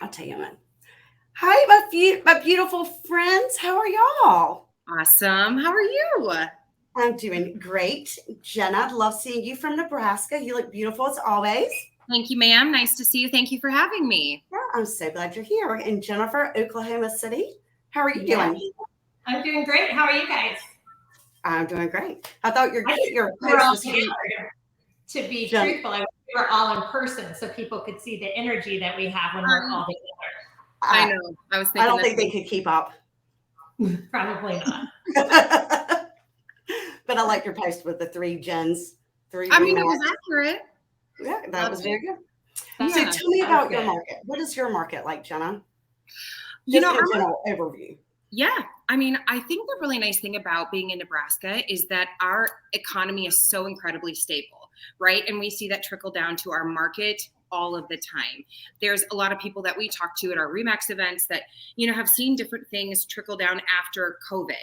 I'll tell you, man. Hi, my beautiful friends. How are y'all? Awesome. How are you? I'm doing great. Jenna, love seeing you from Nebraska. You look beautiful as always. Thank you, ma'am. Nice to see you. Thank you for having me. Yeah, I'm so glad you're here. And Jennifer, Oklahoma City. How are you Yes, doing? I'm doing great. How are you guys? I'm doing great. I thought I think your we're post all was together. cute. To be Jen, truthful, I wish we were all in person so people could see the energy that we have when we're all I I, know. I was I thinking don't that. think they could keep up. together. Probably not. But I like your post with the three gens, three I mean, it was remarks. accurate. Yeah, that Loved was it. very good. So Yeah. tell me That was about your good. market. What is your market like, Jenna? You Just know, in general overview. yeah. I mean, I think the really nice thing about being in Nebraska is that our economy is so incredibly stable, right? And we see that trickle down to our market all of the time. There's a lot of people that we talk to at our Remax events that, have seen different things trickle down after COVID,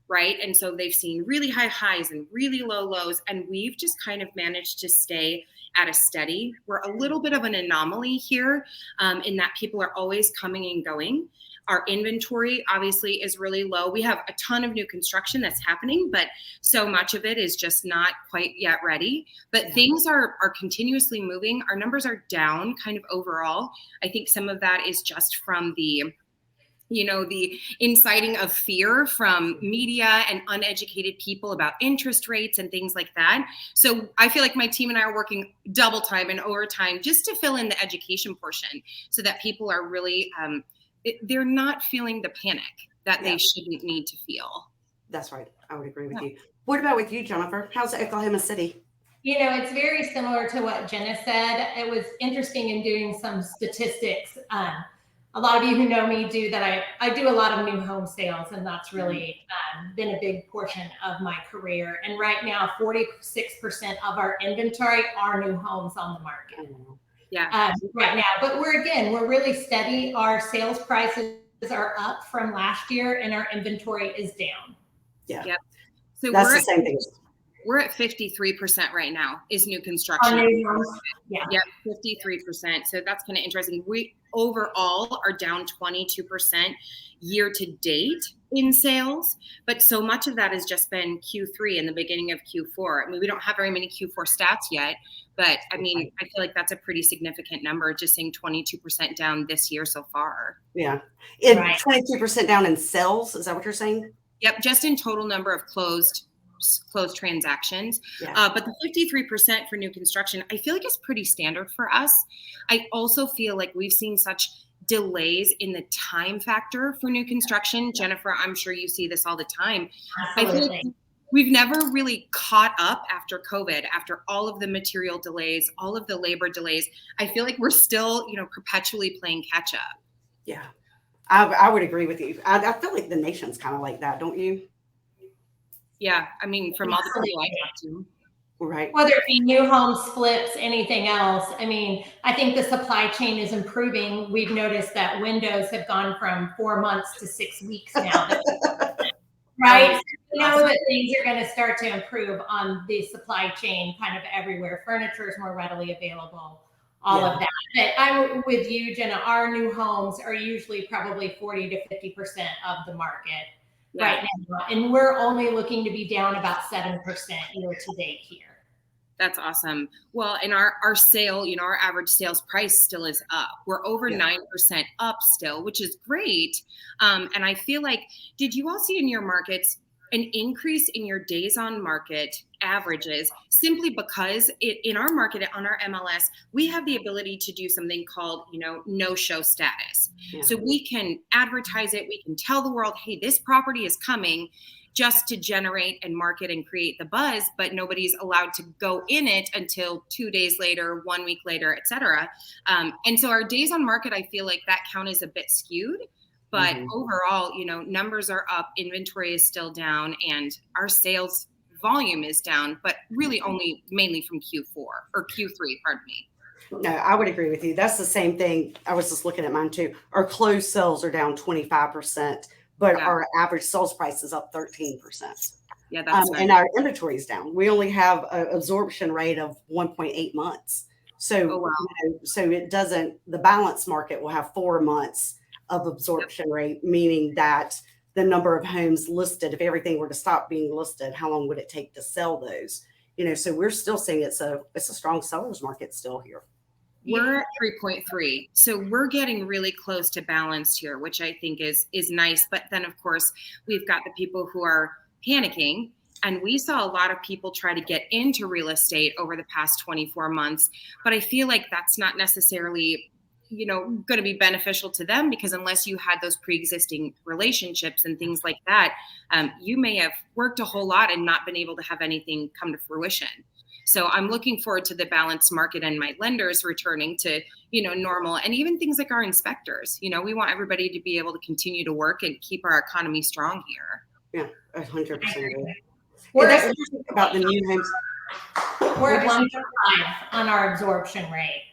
right? And so they've seen really high highs and really low lows. And we've just kind of managed to stay at a steady. We're a little bit of an anomaly here in that people are always coming and going. Our inventory obviously is really low. We have a ton of new construction that's happening, but so much of it is just not quite yet ready. But things are continuously moving. Our numbers are down kind of overall. I think some of that is just from the inciting of fear from media and uneducated people about interest rates and things like that. So I feel like my team and I are working double time and overtime just to fill in the education portion so that people are really, they're not feeling the panic that they shouldn't need to feel. That's right. I would agree with you. What about with you, Jennifer? How's Oklahoma City? It's very similar to what Jenna said. It was interesting in doing some statistics. A lot of you who know me do that. I do a lot of new home sales, and that's really been a big portion of my career. And right now, 46% of our inventory are new homes on the market. Yeah. Right now. But we're really steady. Our sales prices are up from last year, and our inventory is down. Yeah. Yep. So that's the same thing. We're at 53% right now is new construction. Yeah. Yep, 53%. So that's kind of interesting. We overall are down 22% year to date in sales, but so much of that has just been Q3 and the beginning of Q4. I mean, we don't have very many Q4 stats yet, but I mean, I feel like that's a pretty significant number, just saying 22% down this year so far. Yeah. 22% down in sales. Is that what you're saying? Yep. Just in total number of closed transactions. But the 53% for new construction, I feel like is pretty standard for us. I also feel like we've seen such delays in the time factor for new construction. Jennifer, I'm sure you see this all the time. Absolutely. I feel like we've never really caught up after COVID, after all of the material delays, all of the labor delays. I feel like we're still, perpetually playing catch up. Yeah, I would agree with you. I feel like the nation's kind of like that, don't you? Yeah, I mean, from all the people I talk to. Right. Whether it be new homes, flips, anything else. I mean, I think the supply chain is improving. We've noticed that windows have gone from 4 months to 6 weeks now. Right? We know that things are going to start to improve on the supply chain kind of everywhere. Furniture is more readily available, all of that. But I'm with you, Jenna. Our new homes are usually probably 40 to 50% of the market. Right now, and we're only looking to be down about 7% year to date here. That's awesome. Well, and our sale, our average sales price still is up. We're over 9% up still, which is great. And I feel like, did you all see in your markets an increase in your days on market averages simply because in our market, on our MLS, we have the ability to do something called, no-show status. Yeah. So we can advertise it. We can tell the world, hey, this property is coming, just to generate and market and create the buzz, but nobody's allowed to go in it until 2 days later, 1 week later, et cetera. And so our days on market, I feel like that count is a bit skewed. But overall, numbers are up, inventory is still down, and our sales volume is down, but really only mainly from Q4 or Q3, pardon me. No, I would agree with you. That's the same thing. I was just looking at mine too. Our closed sales are down 25%, but our average sales price is up 13%. Yeah, that's right. And our inventory is down. We only have an absorption rate of 1.8 months. So, Oh, wow. so it doesn't, the balance market will have 4 months of absorption rate, meaning that the number of homes listed, if everything were to stop being listed, how long would it take to sell those? So we're still seeing it's a strong seller's market still here. We're at 3.3. So we're getting really close to balanced here, which I think is nice. But then of course, we've got the people who are panicking. And we saw a lot of people try to get into real estate over the past 24 months. But I feel like that's not necessarily, going to be beneficial to them, because unless you had those pre-existing relationships and things like that, you may have worked a whole lot and not been able to have anything come to fruition. So I'm looking forward to the balanced market and my lenders returning to, normal, and even things like our inspectors. We want everybody to be able to continue to work and keep our economy strong here. Yeah, 100%. We're That's interesting about the new homes. We're at 1.5 on our absorption rate.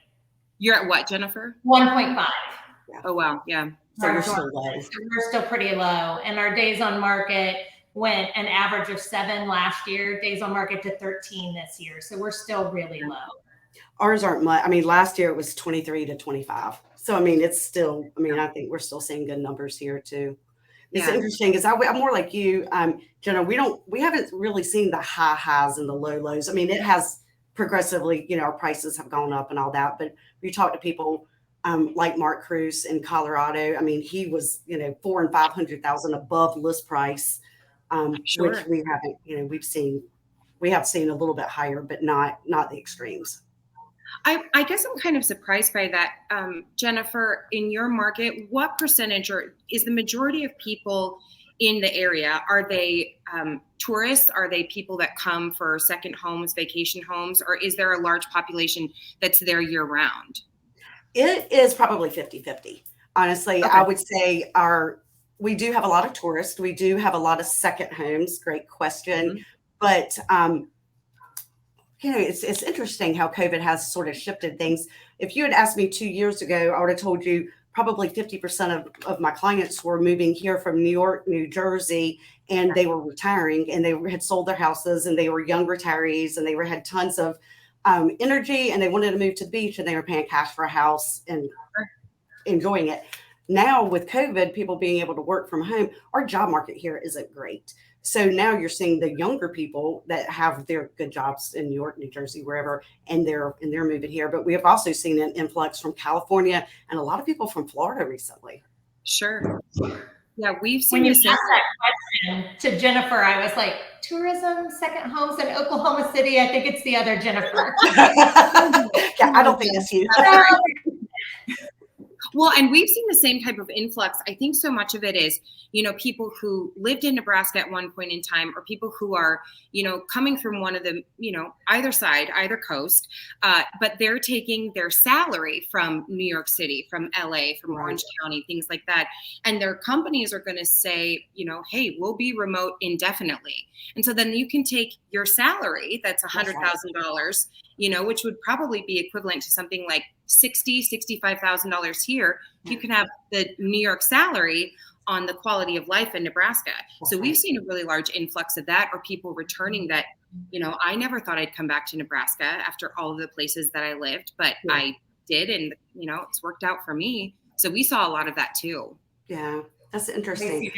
You're at what, Jennifer? 1.5. Oh, wow. Yeah. So you're still low. So we're still pretty low. And our days on market went an average of 7 last year, days on market to 13 this year. So we're still really low. Ours aren't much. I mean, last year it was 23 to 25. So, I mean, it's still, I think we're still seeing good numbers here too. It's interesting because I'm more like you, Jenna. We haven't really seen the high highs and the low lows. I mean, it has progressively, our prices have gone up and all that. But you talk to people like Mark Cruz in Colorado. I mean, he was, 400,000 and 500,000 above list price, Sure. which we haven't, we have seen a little bit higher, but not the extremes. I guess I'm kind of surprised by that. Jennifer, in your market, what percentage is the majority of people in the area? Are they tourists? Are they people that come for second homes, vacation homes, or is there a large population that's there year round? It is probably 50-50. Honestly, Okay. I would say we do have a lot of tourists. We do have a lot of second homes. Great question. Mm-hmm. But it's interesting how COVID has sort of shifted things. If you had asked me 2 years ago, I would have told you probably 50% of my clients were moving here from New York, New Jersey, and they were retiring, and they had sold their houses, and they were young retirees, and they had tons of energy, and they wanted to move to the beach, and they were paying cash for a house and enjoying it. Now with COVID, people being able to work from home, our job market here isn't great. So now you're seeing the younger people that have their good jobs in New York, New Jersey, wherever, and they're moving here. But we have also seen an influx from California and a lot of people from Florida recently. Sure. Yeah, we've seen. When you asked that question to Jennifer, I was like, tourism, second homes in Oklahoma City. I think it's the other Jennifer. Yeah, I don't think it's you. Well, and we've seen the same type of influx. I think so much of it is, people who lived in Nebraska at one point in time, or people who are, coming from one of the, either side, either coast, but they're taking their salary from New York City, from LA, from Orange County, things like that. And their companies are going to say, hey, we'll be remote indefinitely. And so then you can take your salary, that's $100,000, which would probably be equivalent to something like $65,000 here. You can have the New York salary on the quality of life in Nebraska. So we've seen a really large influx of that, or people returning that, I never thought I'd come back to Nebraska after all of the places that I lived, but I did. And, it's worked out for me. So we saw a lot of that too. Yeah, that's interesting.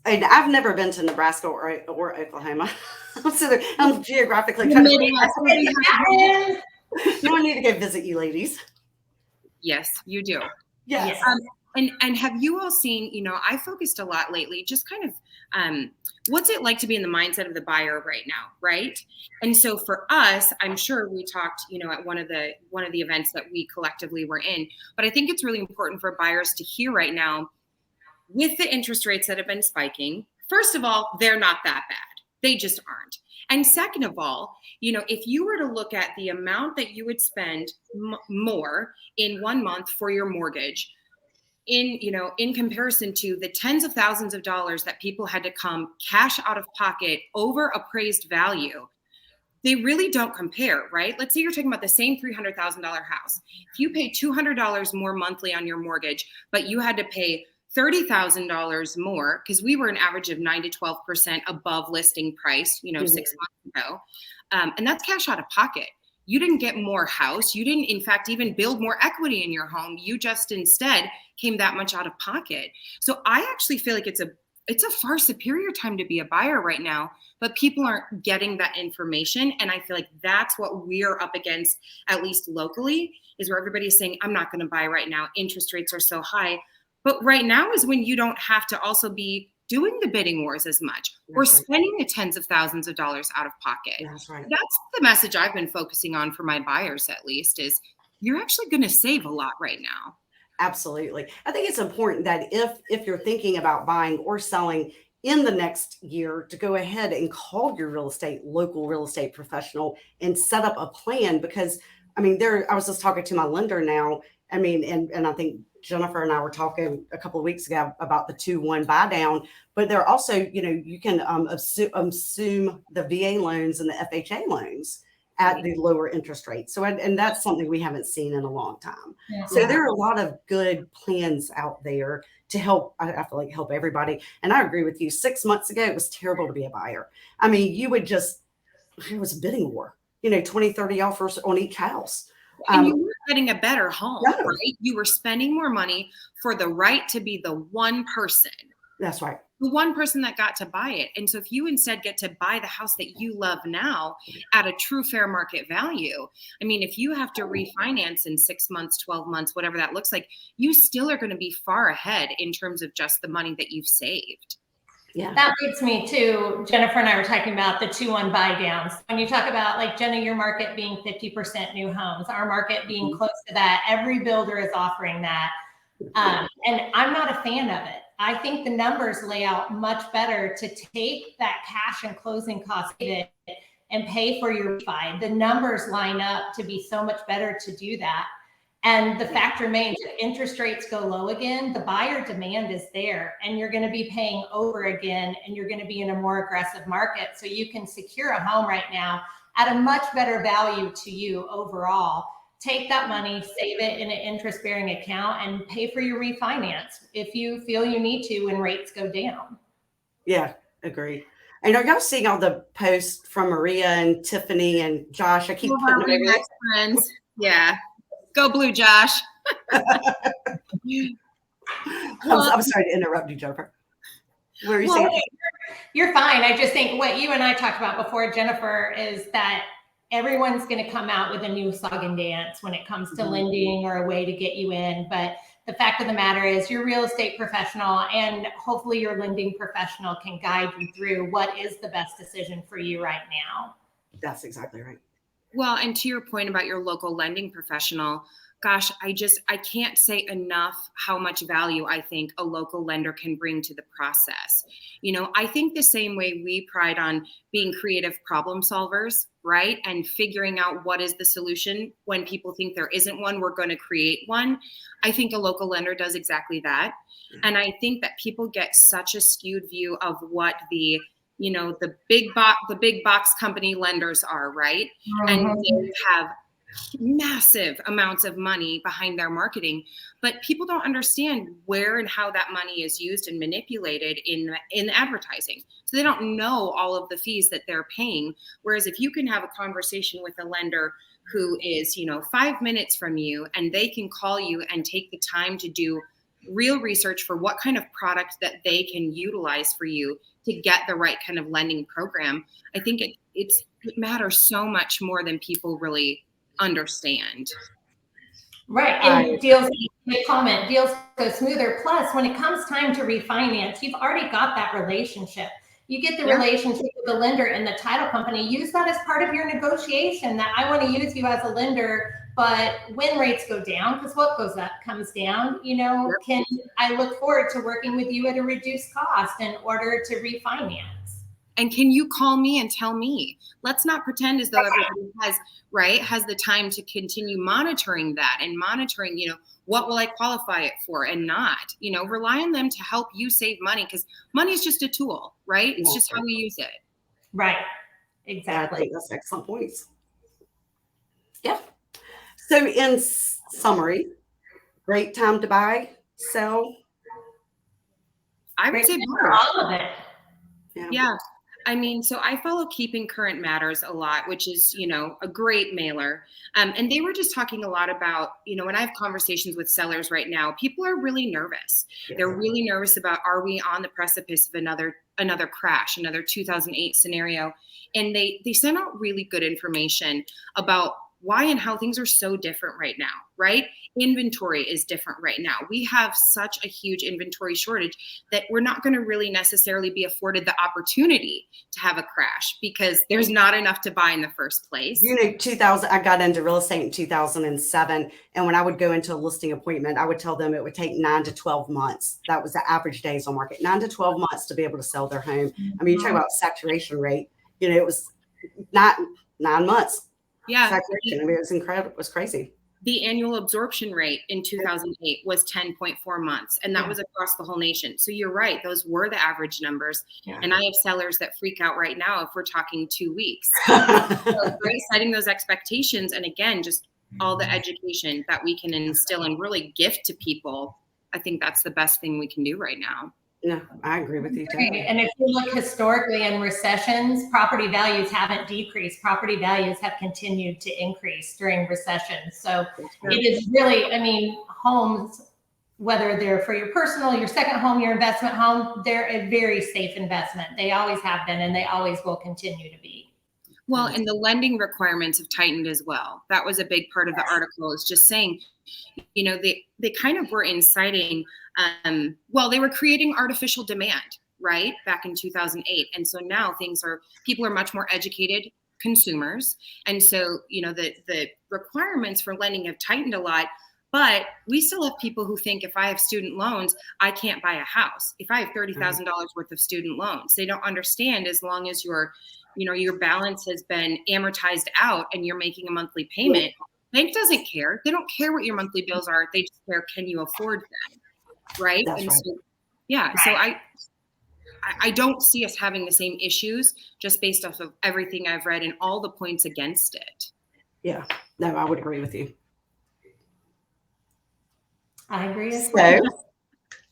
And I've never been to Nebraska or Oklahoma. So I'm geographically kind of. No, I need to go visit you ladies. Yes, you do. Yes. And have you all seen, I focused a lot lately, just kind of what's it like to be in the mindset of the buyer right now, right? And so for us, I'm sure we talked, at one of the events that we collectively were in, but I think it's really important for buyers to hear right now, with the interest rates that have been spiking, first of all, they're not that bad. They just aren't. And second of all, if you were to look at the amount that you would spend more in 1 month for your mortgage, in comparison to the tens of thousands of dollars that people had to come cash out of pocket over appraised value, they really don't compare, right? Let's say you're talking about the same $300,000 house. If you pay $200 more monthly on your mortgage, but you had to pay $30,000 more, because we were an average of 9 to 12% above listing price, 6 months ago. And that's cash out of pocket. you didn't get more house. You didn't, in fact, even build more equity in your home. You just instead came that much out of pocket. So I actually feel like it's a far superior time to be a buyer right now, but people aren't getting that information. And I feel like that's what we're up against, at least locally, is where everybody's saying, I'm not going to buy right now. Interest rates are so high. But right now is when you don't have to also be doing the bidding wars as much or spending the tens of thousands of dollars out of pocket. That's right. That's the message I've been focusing on for my buyers, at least, is you're actually going to save a lot right now. Absolutely. I think it's important that if you're thinking about buying or selling in the next year, to go ahead and call your local real estate professional and set up a plan, because I mean, I was just talking to my lender now. I mean, and I think Jennifer and I were talking a couple of weeks ago about the 2-1 buy down, but they're also, you can assume the VA loans and the FHA loans at the lower interest rate. So, and that's something we haven't seen in a long time. Yeah. So there are a lot of good plans out there to help, I feel like, help everybody. And I agree with you. 6 months ago, it was terrible to be a buyer. I mean, it was a bidding war, 20, 30 offers on each house. And you were getting a better home, No. right? You were spending more money for the right to be the one person. That's right. The one person that got to buy it. And so if you instead get to buy the house that you love now at a true fair market value, I mean, if you have to refinance in 6 months, 12 months, whatever that looks like, you still are going to be far ahead in terms of just the money that you've saved. Yeah. That leads me to Jennifer and I were talking about the 2-1 buy downs. When you talk about, like, Jenna, your market being 50% new homes, our market being close to that, every builder is offering that. And I'm not a fan of it. I think the numbers lay out much better to take that cash and closing costs and pay for your refi. The numbers line up to be so much better to do that. And the fact remains, if interest rates go low again, the buyer demand is there, and you're going to be paying over again, and you're going to be in a more aggressive market. So you can secure a home right now at a much better value to you overall. Take that money, save it in an interest-bearing account, and pay for your refinance if you feel you need to when rates go down. Yeah, agree. And are y'all seeing all the posts from Maria and Tiffany and Josh? I keep putting them over there. Friends. Yeah. Go Blue, Josh. I'm sorry to interrupt you, Jennifer. What are you saying? You're fine. I just think what you and I talked about before, Jennifer, is that everyone's going to come out with a new song and dance when it comes to lending or a way to get you in. But the fact of the matter is, your real estate professional and hopefully your lending professional can guide you through what is the best decision for you right now. That's exactly right. Well, and to your point about your local lending professional, gosh, I can't say enough how much value I think a local lender can bring to the process. I think the same way we pride on being creative problem solvers, right? And figuring out what is the solution when people think there isn't one, we're going to create one. I think a local lender does exactly that. And I think that people get such a skewed view of what the big box company lenders are, right? And they have massive amounts of money behind their marketing, but people don't understand where and how that money is used and manipulated in advertising. So they don't know all of the fees that they're paying. Whereas if you can have a conversation with a lender who is, 5 minutes from you, and they can call you and take the time to do real research for what kind of product that they can utilize for you to get the right kind of lending program, I think it matters so much more than people really understand. Right. And deals go smoother. Plus, when it comes time to refinance, you've already got that relationship. You get the relationship with the lender and the title company. Use that as part of your negotiation, that I want to use you as a lender, but when rates go down, because what goes up comes down, can I look forward to working with you at a reduced cost in order to refinance? And can you call me and tell me? Let's not pretend as though everybody has the time to continue monitoring that and monitoring, what will I qualify it for and not, rely on them to help you save money, because money is just a tool, right? It's just how we use it. Right. Exactly. That's excellent points. Yeah. So in summary, great time to buy, sell. I would say all of it. Yeah. I mean, so I follow Keeping Current Matters a lot, which is, a great mailer. And they were just talking a lot about, when I have conversations with sellers right now, people are really nervous. Yes. They're really nervous about, are we on the precipice of another crash, another 2008 scenario? And they sent out really good information about why and how things are so different right now, right? Inventory is different right now. We have such a huge inventory shortage that we're not going to really necessarily be afforded the opportunity to have a crash because there's not enough to buy in the first place. 2000, I got into real estate in 2007. And when I would go into a listing appointment, I would tell them it would take 9 to 12 months. That was the average days on market, 9 to 12 months to be able to sell their home. I mean, you talk about saturation rate, it was not 9 months. Yeah. Saturation. I mean, it was incredible. It was crazy. The annual absorption rate in 2008 was 10.4 months, and that was across the whole nation. So you're right. Those were the average numbers. Yeah. And I have sellers that freak out right now if we're talking 2 weeks. So great setting those expectations. And again, just all the education that we can instill and really gift to people. I think that's the best thing we can do right now. No, I agree with you, too. And if you look historically in recessions, property values haven't decreased. Property values have continued to increase during recessions. So it is really, I mean, homes, whether they're for your personal, your second home, your investment home, they're a very safe investment. They always have been, and they always will continue to be. Well, and the lending requirements have tightened as well. That was a big part of the article, is just saying, they kind of were inciting, they were creating artificial demand, right? Back in 2008. And so now people are much more educated consumers. And so, the requirements for lending have tightened a lot, but we still have people who think if I have student loans, I can't buy a house. If I have $30,000 worth of student loans, they don't understand as long as your balance has been amortized out and you're making a monthly payment. Bank doesn't care. They don't care what your monthly bills are. They just care, can you afford them? Right. That's and right. So, yeah. So I don't see us having the same issues just based off of everything I've read and all the points against it. Yeah. No, I would agree with you. I agree as well. So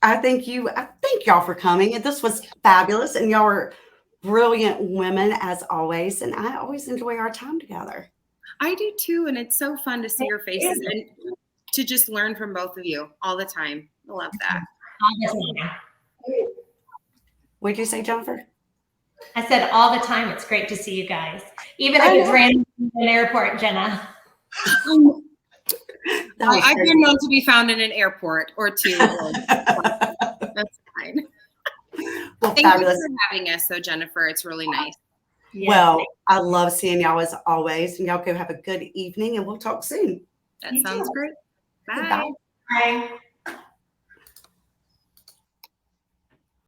I thank y'all for coming. And this was fabulous. And y'all are brilliant women as always. And I always enjoy our time together. I do too. And it's so fun to see your faces and to just learn from both of you all the time. I love that. What did you say, Jennifer? I said all the time. It's great to see you guys. Even if it's random in an airport, Jenna. I've been known to be found in an airport or two. That's fine. Well, Thank fabulous. you for having us, though, Jennifer. It's really nice. Yes. Well, I love seeing y'all as always. And y'all go have a good evening and we'll talk soon. That sounds great. Bye. Bye. Bye.